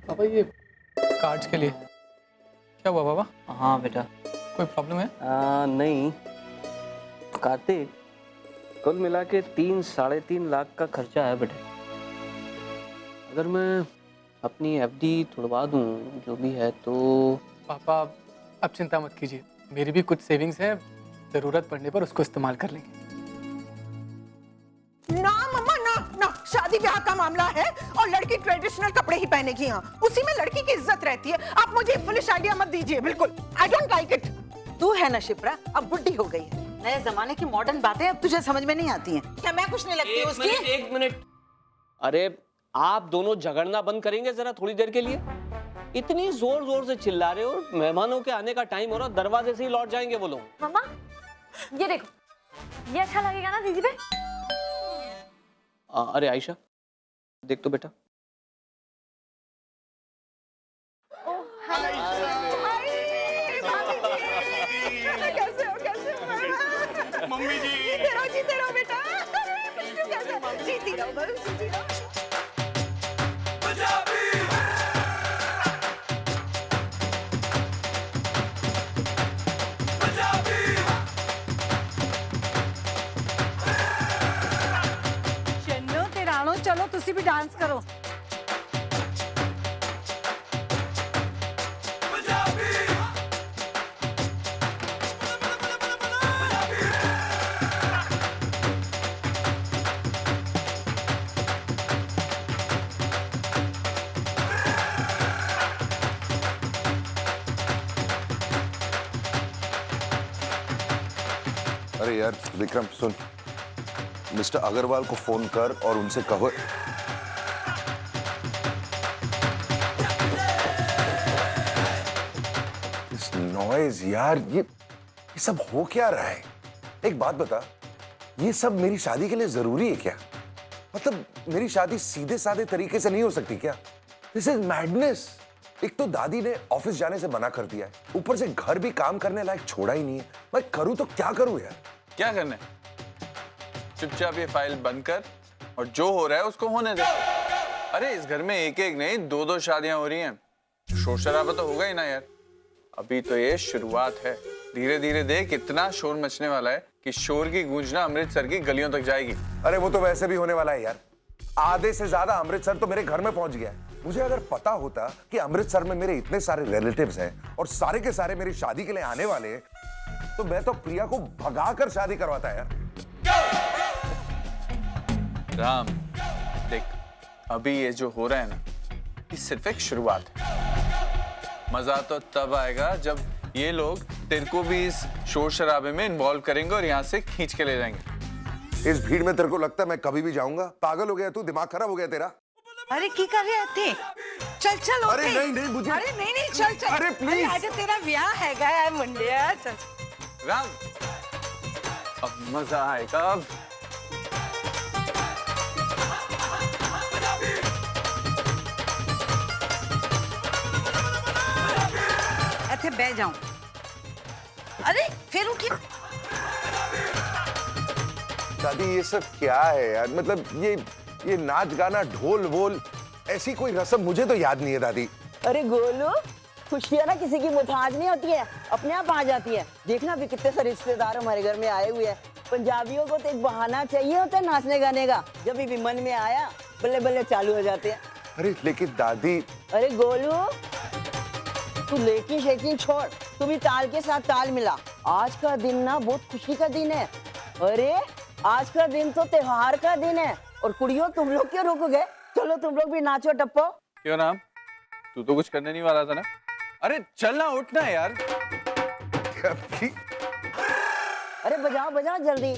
पापा ये कार्ड्स के लिए क्या हुआ पापा? हाँ बेटा। कोई प्रॉब्लम है? नहीं कार्तिक, कुल मिला के 3-3.5 लाख का खर्चा है बेटे। अगर मैं अपनी एफडी तुड़वा दूं जो भी है तो। पापा अब चिंता मत कीजिए, मेरी भी कुछ सेविंग्स हैं, ज़रूरत पड़ने पर उसको इस्तेमाल कर लेंगे। ना मम्मा ना ना, शादी ब्याह का मामला है और लड़की ट्रेडिशनल कपड़े ही पहनेगी। यहाँ उसी में लड़की की इज्जत रहती है। आप मुझे फुलिश आइडिया मत दीजिए, बिल्कुल आई डोंट लाइक इट। तू है ना शिप्रा, अब बुढ़ी हो गई है, नए जमाने की मॉडर्न बातें अब तुझे समझ में नहीं आती हैं। क्या मैं कुछ नहीं लगती उसकी? एक मिनट, अरे आप दोनों झगड़ना बंद करेंगे जरा थोड़ी देर के लिए? इतनी जोर जोर से चिल्ला रहे हो, मेहमानों के आने का टाइम हो रहा, दरवाजे से ही लौट जाएंगे वो लोग। मम्मा ये देखो, ये अच्छा लगेगा ना दीदी पे? अरे आयशा देख तो बेटा। मम्मी जी जीते रहो बेटा, जीती रहो बस, जीती रहो। चलो तिरानो, चलो तुसी भी डांस करो। अरे यार विक्रम सुन, मिस्टर अग्रवाल को फोन कर और उनसे कहो। इस नॉइज यार, ये सब हो क्या रहा है? एक बात बता, ये सब मेरी शादी के लिए जरूरी है क्या? मतलब मेरी शादी सीधे साधे तरीके से नहीं हो सकती क्या? This is madness. एक तो दादी ने ऑफिस जाने से मना कर दिया है, ऊपर से घर भी काम करने लायक छोड़ा ही नहीं है। मैं करूं तो क्या करूं यार? क्या करना है? चुपचाप ये फाइल बंद कर और जो हो रहा है उसको होने दे। अरे इस घर में एक एक नहीं 2-2 शादियां हो रही हैं, शोर शराबा तो होगा ही ना यार। अभी तो ये शुरुआत है, धीरे धीरे देख इतना शोर मचने वाला है कि शोर की गूंजना अमृतसर की गलियों तक जाएगी। अरे वो तो वैसे भी होने वाला है यार, आधे से ज्यादा अमृतसर तो मेरे घर में पहुंच गया है। मुझे अगर पता होता कि अमृतसर में मेरे इतने सारे रिलेटिव्स हैं और सारे के सारे मेरी शादी के लिए आने वाले हैं, तो मैं तो प्रिया को भगाकर शादी करवाता यार। राम देख, अभी ये जो हो रहा है ना, ये सिर्फ एक शुरुआत है। मजा तो तब आएगा जब ये लोग तेरे को भी इस शोर शराबे में इन्वॉल्व करेंगे और यहाँ से खींच के ले जाएंगे। इस भीड़ में तेरे को लगता है मैं कभी भी जाऊंगा? पागल हो गया तू? दिमाग खराब हो गया तेरा? अरे की कर रहे थे? चल चल। अरे नहीं नहीं मुझे, अरे नहीं नहीं चल चल। अरे प्लीज, आज तेरा ब्याह है गया मुंडिया, चल। राम अब मजा आएगा। अब ऐसे बह जाऊं। अरे फिर उठी। दादी ये सब क्या है यार? मतलब ये नाच गाना ढोल वोल ऐसी कोई रस्म मुझे तो याद नहीं है दादी। अरे गोलू, खुशियाँ ना किसी की मुताज नहीं होती है, अपने आप आ जाती है। देखना भी कितने सारे रिश्तेदार हमारे घर में आए हुए हैं। पंजाबियों को तो एक बहाना चाहिए होता है नाचने गाने का, जब भी मन में आया बल्ले बल्ले चालू हो जाते हैं। अरे लेकिन दादी। अरे गोलू, तू लेकिन शेकिन छोड़, तू भी ताल के साथ ताल मिला। आज का दिन ना बहुत खुशी का दिन है। अरे आज का दिन तो त्योहार का दिन है। और कुड़ियों तुम लोग क्यों रुक गए? चलो तुम लोग भी नाचो टप्पो। क्यों राम, तू तो कुछ करने नहीं वाला था ना? अरे चलना, उठना यार। अरे बजाओ बजाओ जल्दी।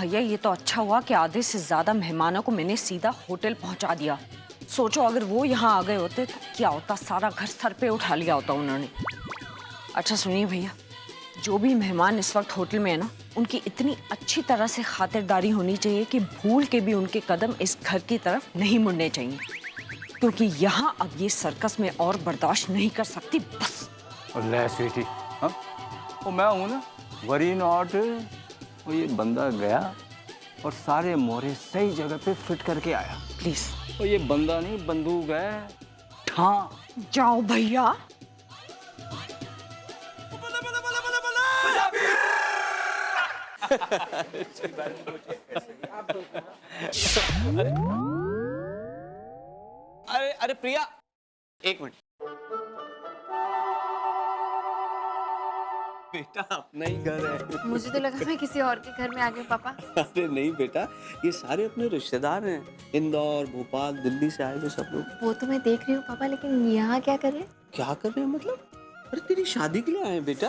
भैया ये तो अच्छा हुआ कि आधे से ज्यादा मेहमानों को मैंने सीधा होटल पहुंचा दिया। सोचो अगर वो यहाँ आ गए होते तो क्या होता, सारा घर सर पे उठा लिया होता उन्होंने। अच्छा सुनिए भैया, जो भी मेहमान इस वक्त होटल में है ना, उनकी इतनी अच्छी तरह से खातिरदारी होनी चाहिए कि भूल के भी उनके कदम इस घर की तरफ नहीं मुड़ने चाहिए, क्योंकि यहाँ अब ये सर्कस में और बर्दाश्त नहीं कर सकती बस। ले स्वीटी, हाँ वो मैं हूँ ना, वरी नॉट। वो ये बंदा गया और सारे मोहरे सही जगह पे फिट करके आया। प्लीज और ये बंदा नहीं, बंदूक है। हाँ जाओ भैया। अरे अरे प्रिया, एक मिनट। बेटा अपना ही घर है। मुझे तो लगा मैं किसी और के घर में आ गई पापा। अरे नहीं बेटा, ये सारे अपने रिश्तेदार हैं, इंदौर, भोपाल, दिल्ली से आए हुए सब लोग। वो तो मैं देख रही हूँ पापा, लेकिन यहाँ क्या कर रहे हैं? क्या कर रहे हैं मतलब? अरे तेरी शादी के लिए आए हैं बेटा।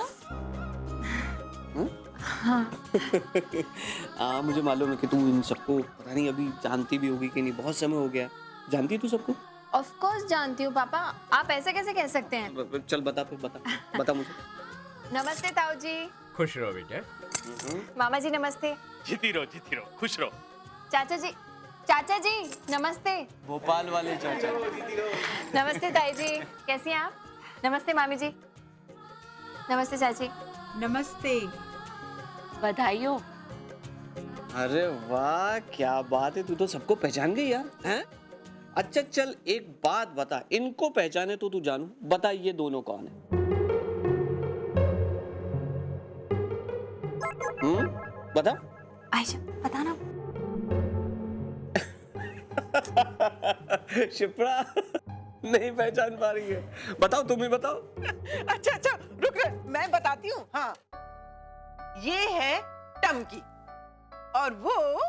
हाँ मुझे मालूम है कि तू इन सबको पता नहीं अभी जानती भी होगी कि नहीं, बहुत समय हो गया। जानती है तू सबको? ऑफ कोर्स जानती हूँ पापा, आप ऐसे कैसे कह सकते हैं? चल बता फिर, बता मुझे। नमस्ते ताऊ जी। खुश रहो बेटा। मामा जी नमस्ते। जीती रहो, खुश रहो। चाचा जी नमस्ते। भोपाल वाले चाचा। नमस्ते ताई जी, कैसी हैं आप? नमस्ते मामी जी। नमस्ते चाची। नमस्ते। बधाई हो। अरे वाह क्या बात है, तू तो सबको पहचान गई यार, हैं? अच्छा चल एक बात बता, इनको पहचाने तो तू जानू, बता ये दोनों कौन है? बता। आयशा बताना। शिप्रा नहीं पहचान पा रही है, बताओ तुम ही बताओ। अच्छा रुक, मैं बताती हूँ। हाँ, ये है टमकी और वो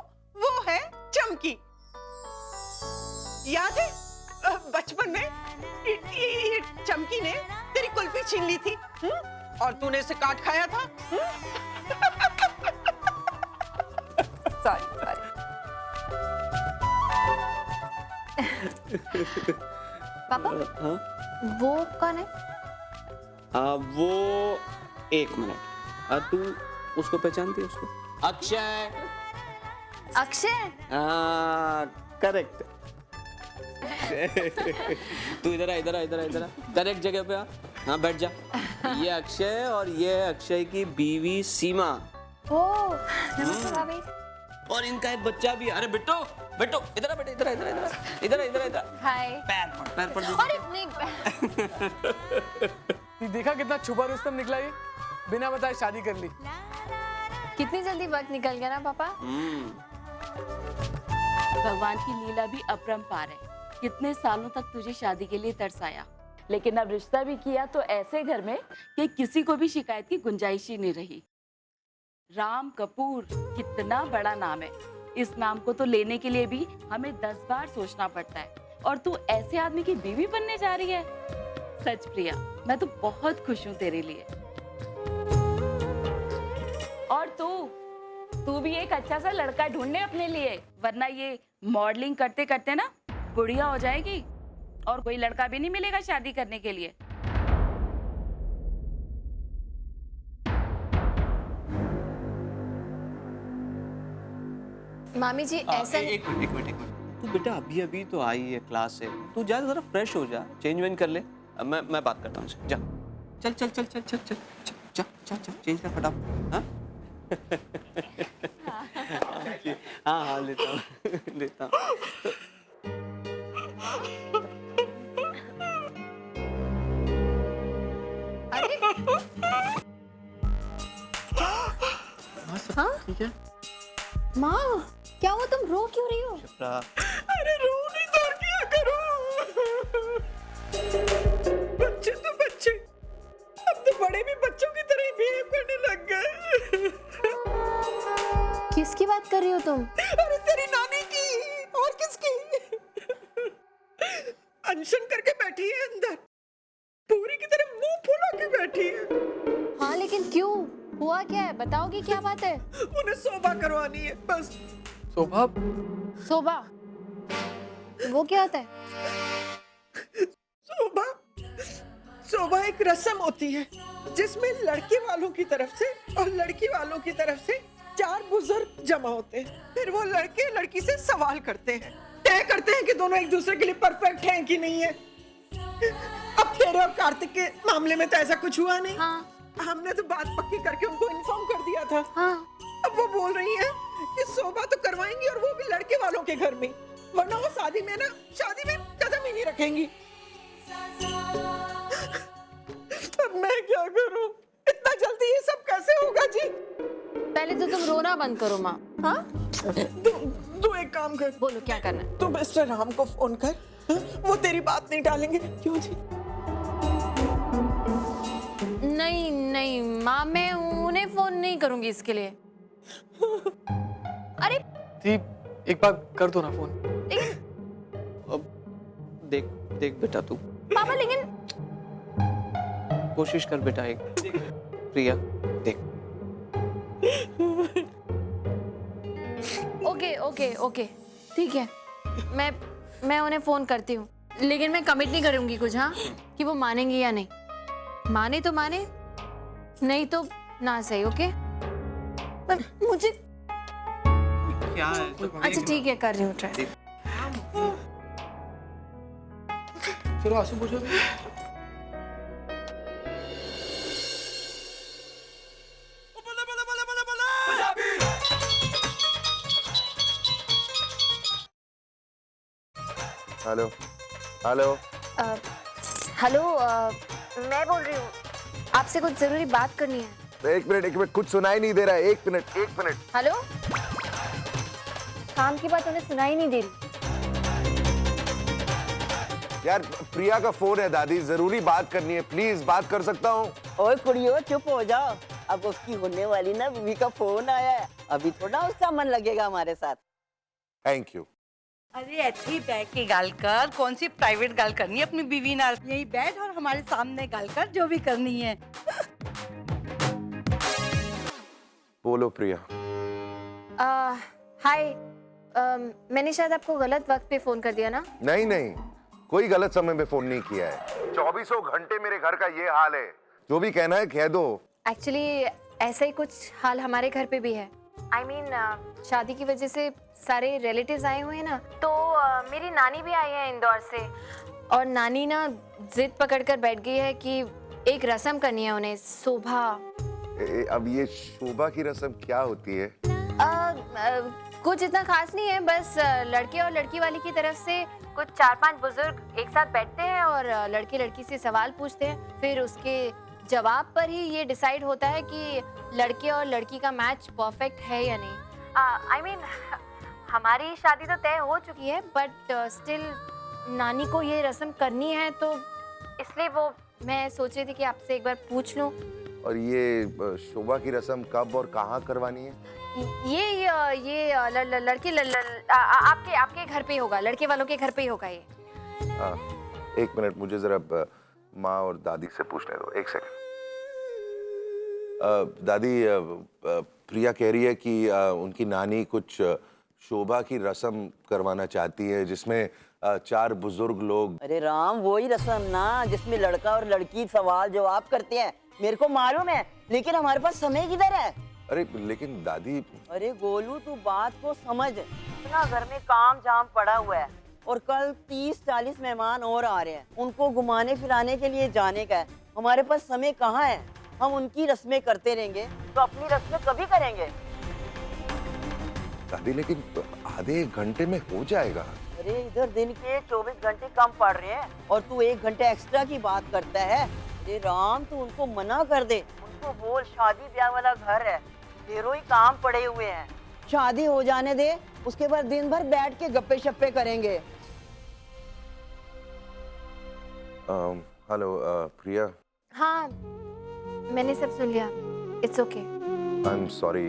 है चमकी। याद है बचपन में चमकी ने तेरी कुल्फी छीन ली थी और तूने इसे काट खाया था। सॉरी। पापा हाँ? वो कौन है? वो एक मिनट, तू उसको पहचानती है? उसको अक्षय। अक्षय? करेक्ट। तू इधर आ, करेक्ट जगह पे आ। हाँ बैठ जा। ये अक्षय और ये अक्षय की बीवी सीमा। ओह नमस्ते भाभी। और इनका एक बच्चा भी। अरे बेटो इधर आ बेटा, इधर। हाय। पैर पर अरे नहीं। ये देखा कितना छुपा रुस्तम निकला, ये बिना बताए शादी कर ली। कितनी जल्दी वक्त निकल गया ना पापा। भगवान की लीला भी अपरंपार है। कितने सालों तक तुझे शादी के लिए तरसाया, लेकिन अब रिश्ता भी किया तो ऐसे घर में कि किसी को भी शिकायत की गुंजाइश ही नहीं रही। राम कपूर कितना बड़ा नाम है, इस नाम को तो लेने के लिए भी हमें 10 बार सोचना पड़ता है, और तू ऐसे आदमी की बीवी बनने जा रही है। सच प्रिया, मैं तो बहुत खुश हूँ तेरे लिए। और तू भी एक अच्छा सा लड़का ढूंढने अपने लिए, वरना ये मॉडलिंग करते करते ना बुढ़िया हो जाएगी और कोई लड़का भी नहीं मिलेगा शादी करने के लिए। मामी जी ऐसा एक मिनट। तू बेटा अभी तो आई है क्लास से, तू जा जरा फ्रेश हो जा, चेंज वेंज कर ले। मैं बात करता हूँ, जा चल चेंज कर फटाफट। हाँ लेता हूँ। अरे हाँ ठीक है माँ, क्या हुआ, तुम रो क्यों रही हो? अरे रो नहीं तो और क्या करूं? बच्चे तो बच्चे, अब तो बड़े भी बच्चों की तरह बिहेव करने लग गए। किसकी बात कर रही हो तुम? अरे तेरी नानी की, और किसकी? अनशन करके बैठी है अंदर, पूरी की तरह मुंह फुला के बैठी है। हाँ लेकिन क्यों? हुआ क्या है, बताओगी क्या बात है? उन्हें शोभा करवानी है बस। शोभा? शोभा? वो क्या होता है? शोभा शोभा एक रस्म होती है जिसमें लड़के वालों की तरफ से और लड़की वालों की तरफ से 4 बुजुर्ग जमा होते हैं। फिर वो लड़के लड़की से सवाल करते हैं, तय करते हैं कि दोनों एक दूसरे के लिए परफेक्ट हैं कि नहीं है। अब तेरे और कार्तिक के मामले में तो ऐसा कुछ हुआ नहीं। हाँ। हमने तो बात पक्की करके उनको इन्फॉर्म कर दिया था। हाँ। अब वो बोल रही है कि शोभा तो करवाएंगी और वो भी लड़के वालों के घर में, वरना वो शादी में कदम ही नहीं रखेंगी। अब मैं क्या करूं? इतना जल्दी ये सब कैसे होगा जी? पहले तो तुम रोना बंद करो माँ। हाँ? तू एक काम कर। बोलो क्या करना है? तू मिस्टर राम को फोन कर। हाँ? वो तेरी बात नहीं टालेंगे। क्यों जी? नहीं नहीं माँ, मैं उन्हें फोन नहीं करूंगी इसके लिए। अरे जी एक बार कर दो ना फोन। अब देख देख बेटा तू पापा, लेकिन कोशिश कर बेटा एक। प्रिया देख। ओके ओके ओके ठीक है, मैं उन्हें फोन करती हूँ, लेकिन मैं कमिट नहीं करूंगी कुछ। हाँ, कि वो मानेंगे या नहीं। माने तो माने, नहीं तो ना सही। ओके? पर मुझे क्या है? अच्छा ठीक है, कर रही हूँ ट्राई। चलो आंसू पूछो। हेलो हेलो हेलो, मैं बोल रही हूँ, आपसे कुछ जरूरी बात करनी है। एक मिनट, कुछ सुनाई नहीं दे रहा है। एक मिनट। हेलो, काम की बात उन्हें सुनाई नहीं दे रही। यार प्रिया का फोन है दादी, जरूरी बात करनी है, प्लीज बात कर सकता हूँ? ओए कुड़ियो चुप हो जाओ, अब उसकी होने वाली ना बीवी का फोन आया है, अभी थोड़ा उसका मन लगेगा हमारे साथ। Thank you. अरे अच्छी बैठ के गाल कर, कौन सी प्राइवेट गाल करनी है अपनी बीवी नाल? यही बैठ और हमारे सामने गाल कर जो भी करनी है। बोलो प्रिया। हाय, मैंने शायद आपको गलत वक्त पे फोन कर दिया ना? नहीं, कोई गलत समय में फोन नहीं किया है। 24 घंटे मेरे घर का ये हाल है, जो भी कहना है कह दो। एक्चुअली ऐसा ही कुछ हाल हमारे घर पे भी है। I mean, शादी की वजह से सारे रिलेटिव्स आए हुए हैं ना, तो मेरी नानी भी आई है इंदौर से, और नानी ना जिद पकड़कर बैठ गई है कि एक रस्म करनी है उन्हें, शोभा। अब ये शोभा की रस्म क्या होती है? कुछ इतना खास नहीं है, बस लड़के और लड़की वाली की तरफ से कुछ 4-5 बुजुर्ग एक साथ बैठते हैं और लड़के लड़की से सवाल पूछते हैं, फिर उसके जवाब पर ही ये डिसाइड होता है कि लड़के और लड़की का मैच परफेक्ट है या नहीं। I mean, हमारी शादी तो तय हो चुकी है, बट स्टिल नानी को ये रस्म करनी है, तो इसलिए वो मैं सोच रही थी कि आपसे एक बार पूछ लूं। और ये शोभा की रस्म कब और कहाँ करवानी है? ये लड़के आपके घर पे ही होगा, लड़के वालों के घर पे ही होगा ये। एक मिनट, मुझे जरा माँ और दादी से पूछने दो, एक सेकंड। दादी, प्रिया कह रही है कि उनकी नानी कुछ शोभा की रस्म करवाना चाहती है, जिसमें 4 बुजुर्ग लोग। अरे राम, वही रस्म ना जिसमें लड़का और लड़की सवाल जवाब करते हैं, मेरे को मालूम है, लेकिन हमारे पास समय किधर है? अरे लेकिन दादी। अरे गोलू, तू बात को समझ, इतना घर में काम जाम पड़ा हुआ है, और कल 30-40 मेहमान और आ रहे हैं, उनको घुमाने फिराने के लिए जाने का है। हमारे पास समय कहाँ है? हम उनकी रस्में करते रहेंगे तो अपनी रस्में कभी करेंगे? दादी लेकिन आधे 1 घंटे में हो जाएगा। अरे इधर दिन के 24 घंटे कम पड़ रहे हैं और तू 1 घंटे एक्स्ट्रा की बात करता है। अरे राम, तू उनको मना कर दे, उनको बोल शादी ब्याह वाला घर है, ढेरों ही काम पड़े हुए हैं, शादी हो जाने दे, उसके बाद दिन भर बैठ के गप्पे शप्पे करेंगे। हेलो प्रिया। हाँ, मैंने सब सुन लिया। It's okay. I am sorry.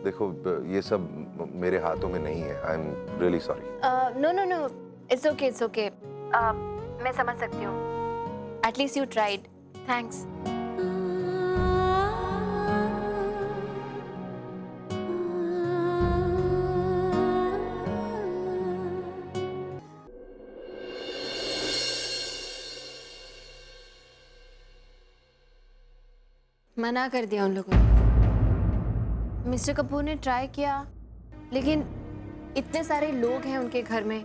देखो ये सब मेरे हाथों में नहीं है। I am really sorry. No, it's okay. मैं समझ सकती हूँ। At least you tried. थैंक्स। मना कर दिया उन लोगों ने। मिस्टर कपूर ने ट्राई किया, लेकिन इतने सारे लोग हैं उनके घर में,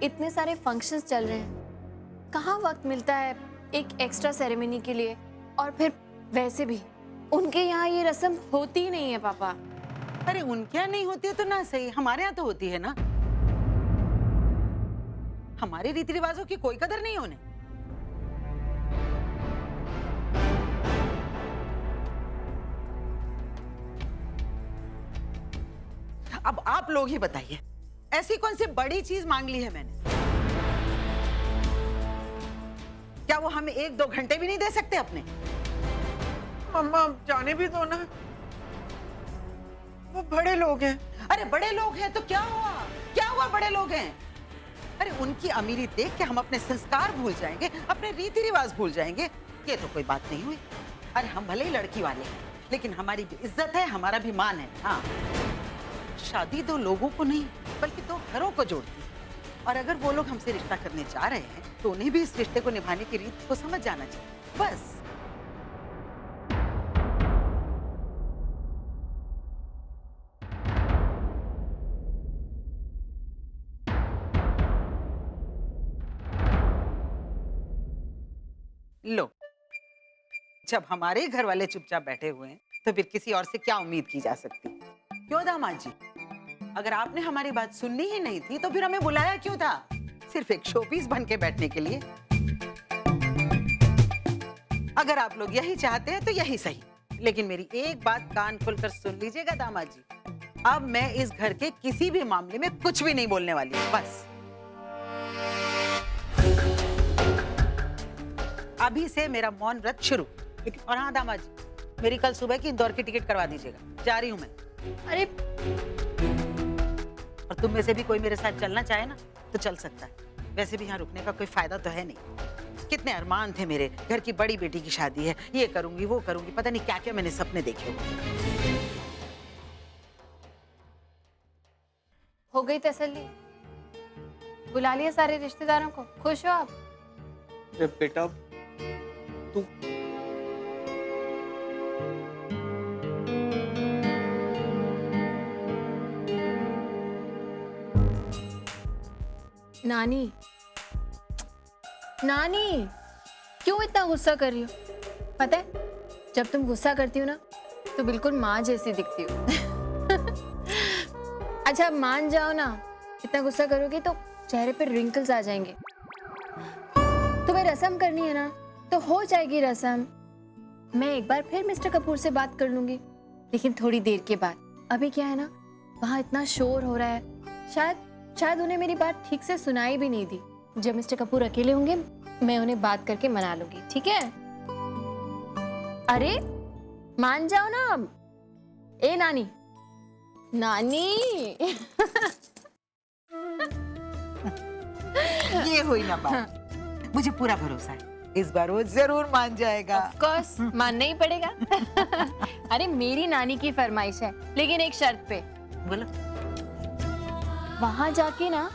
इतने सारे फंक्शंस चल रहे हैं, कहाँ वक्त मिलता है एक एक्स्ट्रा सेरेमनी के लिए। और फिर वैसे भी उनके यहाँ ये रस्म होती ही नहीं है पापा। अरे उनके यहाँ नहीं होती है तो ना सही, हमारे यहाँ तो होती है ना। हमारे रीति रिवाजों की कोई कदर नहीं होने। अब आप लोग ही बताइए, ऐसी कौन सी बड़ी चीज मांग ली है मैंने? क्या वो हमें 1-2 घंटे भी नहीं दे सकते अपने? मम्मा जाने भी दो ना, वो बड़े लोग हैं। अरे बड़े लोग हैं तो क्या हुआ? क्या हुआ बड़े लोग हैं? अरे उनकी अमीरी देख के हम अपने संस्कार भूल जाएंगे, अपने रीति रिवाज भूल जाएंगे? ये तो कोई बात नहीं हुई। अरे हम भले ही लड़की वाले हैं, लेकिन हमारी भी इज्जत है, हमारा भी मान है। हाँ, शादी 2 लोगों को नहीं बल्कि 2 घरों को जोड़ती है। और अगर वो लोग हमसे रिश्ता करने जा रहे हैं तो उन्हें भी इस रिश्ते को निभाने की रीत को समझ जाना चाहिए, बस। लो, जब हमारे घर वाले चुपचाप बैठे हुए हैं तो फिर किसी और से क्या उम्मीद की जा सकती? क्यों दामाद जी? अगर आपने हमारी बात सुननी ही नहीं थी तो फिर हमें बुलाया क्यों था? सिर्फ एक शोपीस बन के बैठने के लिए? अगर आप लोग यही चाहते हैं तो यही सही, लेकिन मेरी एक बात कान खोलकर सुन लीजिएगा दामाद जी। अब मैं इस घर के किसी भी मामले में कुछ भी नहीं बोलने वाली हूँ, बस। अभी से मेरा मौन व्रत शुरू। और हाँ दामाद जी, मेरी कल सुबह की इंदौर की टिकट करवा दीजिएगा, जा रही हूँ मैं। अरे और तुम में से भी कोई मेरे साथ चलना चाहे ना तो चल सकता है। वैसे भी यहाँ रुकने का कोई फायदा तो है नहीं। कितने अरमान थे मेरे, घर की बड़ी बेटी की शादी है, ये करूंगी वो करूंगी, पता नहीं क्या क्या मैंने सपने देखे हुए। हो गई तसल्ली? बुला लिया सारे रिश्तेदारों को? खुश हो आप? अरे बेटा तू नानी, नानी क्यों इतना गुस्सा कर रही हो? पता है, जब तुम गुस्सा करती हो ना तो बिल्कुल माँ जैसी दिखती हो। अच्छा मान जाओ ना, इतना गुस्सा करोगी तो चेहरे पे रिंकल्स आ जाएंगे। तुम्हें रस्म करनी है ना तो हो जाएगी रस्म। मैं एक बार फिर मिस्टर कपूर से बात कर लूंगी, लेकिन थोड़ी देर के बाद। अभी क्या है ना, वहाँ इतना शोर हो रहा है, शायद उन्हें मेरी बात ठीक से सुनाई भी नहीं दी। जब मिस्टर कपूर अकेले होंगे मैं उन्हें बात करके मना लूंगी, ठीक है? अरे मान जाओ ना अब। ए नानी, नानी। ये हुई ना बात। मुझे पूरा भरोसा है, इस बार वो जरूर मान जाएगा। ऑफ कोर्स मानना ही पड़ेगा। अरे मेरी नानी की फरमाइश है, लेकिन एक शर्त पे। बोलो। वहां जाके ना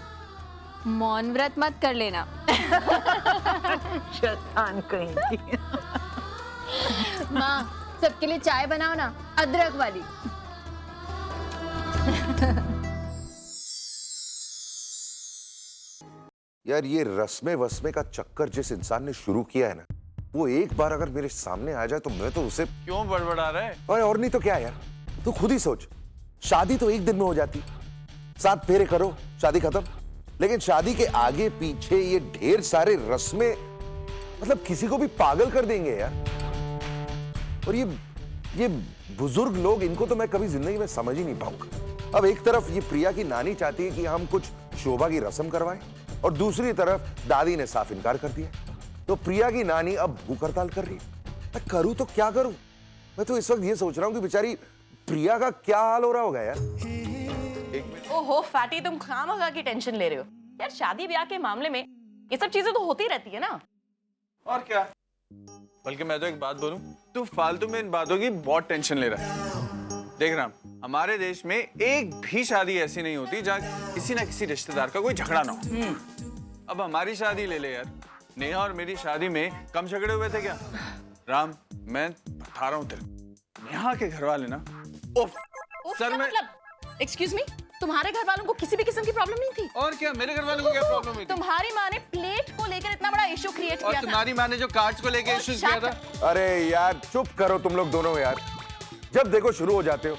मौन व्रत मत कर लेना। शैतान कहीं की। माँ सबके लिए चाय बनाओ ना, अदरक वाली। यार ये रस्मे वस्मे का चक्कर जिस इंसान ने शुरू किया है ना, वो एक बार अगर मेरे सामने आ जाए तो मैं तो उसे। क्यों बड़बड़ा रहा है? और नहीं तो क्या यार, तू खुद ही सोच, शादी तो एक दिन में हो जाती, 7 फेरे करो शादी खत्म। लेकिन शादी के आगे पीछे ये ढेर सारे रस्में, मतलब किसी को भी पागल कर देंगे यार। और ये बुजुर्ग लोग, इनको तो मैं कभी जिंदगी में समझ ही नहीं पाऊंगा। अब एक तरफ ये प्रिया की नानी चाहती है कि हम कुछ शोभा की रस्म करवाएं, और दूसरी तरफ दादी ने साफ इनकार कर दिया। तो प्रिया की नानी अब भूख हड़ताल कर रही है। मैं करूं तो क्या करूं? मैं तो इस वक्त ये सोच रहा हूं कि बेचारी प्रिया का क्या हाल हो रहा होगा यार। ओहो फैटी, तुम खामखा की टेंशन ले रहे हो यार। शादी ब्याह के मामले में ये सब चीजें तो होती रहती है ना। और क्या, बल्कि मैं तो एक बात बोलूं, तू फालतू में इन बातों की बहुत टेंशन ले रहा है। देख रहा, हमारे देश में एक भी शादी ऐसी नहीं होती जहाँ किसी ना किसी रिश्तेदार का कोई झगड़ा ना हो। अब हमारी शादी ले ले यार, नेहा और मेरी शादी में कम झगड़े हुए थे क्या? राम, मैं बता रहा हूँ तेरे, यहाँ के घर वाले ना, उफ, सर में मतलब एक्सक्यूज मी, तुम्हारे घर वालों को किसी भी किस्म की प्रॉब्लम नहीं थी? और क्या, मेरे घर वालों को क्या प्रॉब्लम हुई थी? तुम्हारी माँ ने प्लेट को लेकर इतना बड़ा इशू क्रिएट और किया था। तुम्हारी माँ ने जो कार्ड्स को लेकर इश्यूज किया था। अरे यार चुप करो तुम लोग दोनों यार, जब देखो शुरू हो जाते हो।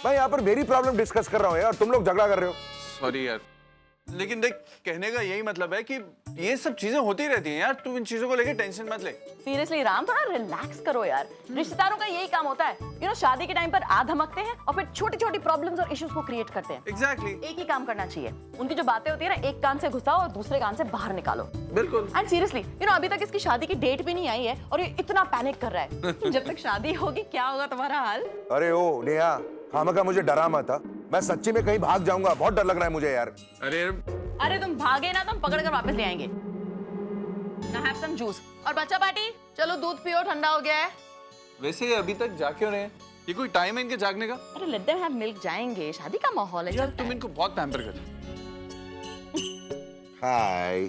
मैं यहाँ पर मेरी प्रॉब्लम डिस्कस कर रहा हूँ यार, तुम लोग झगड़ा कर रहे हो। सॉरी यार, लेकिन देख कहने का यही मतलब है कि ये सब चीजें होती रहती हैं यार, तू इन चीजों को लेके टेंशन मत ले। सीरियसली राम, थोड़ा रिलैक्स करो यार। रिश्तेदारों का यही काम होता है, यू नो, शादी के टाइम पर आ धमकते हैं और फिर छोटी छोटी प्रॉब्लम्स और इश्यूज को क्रिएट करते हैं। एग्जैक्टली एक ही काम करना चाहिए, उनकी जो बातें होती है ना, एक कान से घुसाओ और दूसरे कान से बाहर निकालो। बिल्कुल। एंड सीरियसली यू नो, अभी तक इसकी शादी की डेट भी नहीं आई है और ये इतना पैनिक कर रहा है। जब तक शादी होगी क्या होगा तुम्हारा हाल? अरे ओ नेहा, खामखा मुझे डरा मत था, मैं सच्ची में कहीं भाग जाऊंगा, बहुत डर लग रहा है मुझे यार। अरे तुम भागे ना तो हम पकड़ कर वापस ले आएंगे। Now have some juice। और बच्चा पार्टी, चलो दूध पियो, ठंडा हो गया है। वैसे अभी तक जा क्यों रहे हैं? ये कोई टाइम है इनके जागने का? अरे लेट देम हैव मिल्क, जाएंगे, शादी का माहौल है। यार तुम इनको बहुत पैम्पर कर। हाय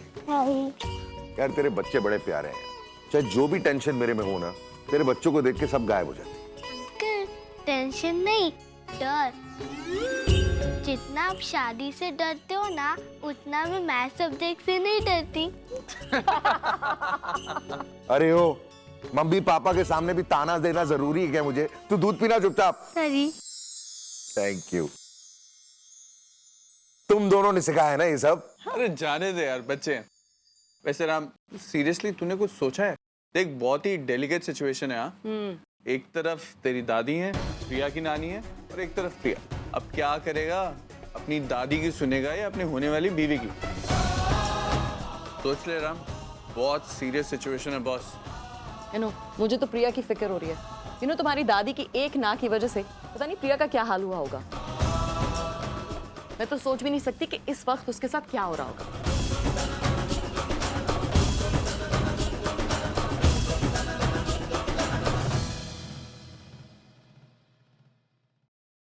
यार, तेरे बच्चे बड़े प्यारे हैं, चाहे जो भी टेंशन मेरे में हो ना, तेरे बच्चों को देख के सब गायब हो जाते। टेंशन नहीं, डर। जितना आप शादी से डरते हो ना, उतना मैं मैथ सब्जेक्ट से नहीं डरती। अरे ओ, मम्मी पापा के सामने भी ताना देना जरूरी है क्या मुझे? तू दूध पीना चुपचाप। सॉरी। Thank you. तुम दोनों ने सिखाया है ना ये सब? अरे जाने दे यार, बच्चे हैं। वैसे राम, सीरियसली तूने कुछ सोचा है? देख बहुत ही डेलिकेट सिचुएशन है। हाँ, एक तरफ तेरी दादी है, प्रिया की नानी है, और एक तरफ प्रिया। अब क्या करेगा? अपनी दादी की सुनेगा या अपनी होने वाली बीवी की? सोच ले राम, बहुत सीरियस सिचुएशन है बॉस। यू नो, मुझे तो प्रिया की फिक्र हो रही है। यू नो, तुम्हारी दादी की एक ना की वजह से पता नहीं प्रिया का क्या हाल हुआ होगा। मैं तो सोच भी नहीं सकती कि इस वक्त उसके साथ क्या हो रहा होगा।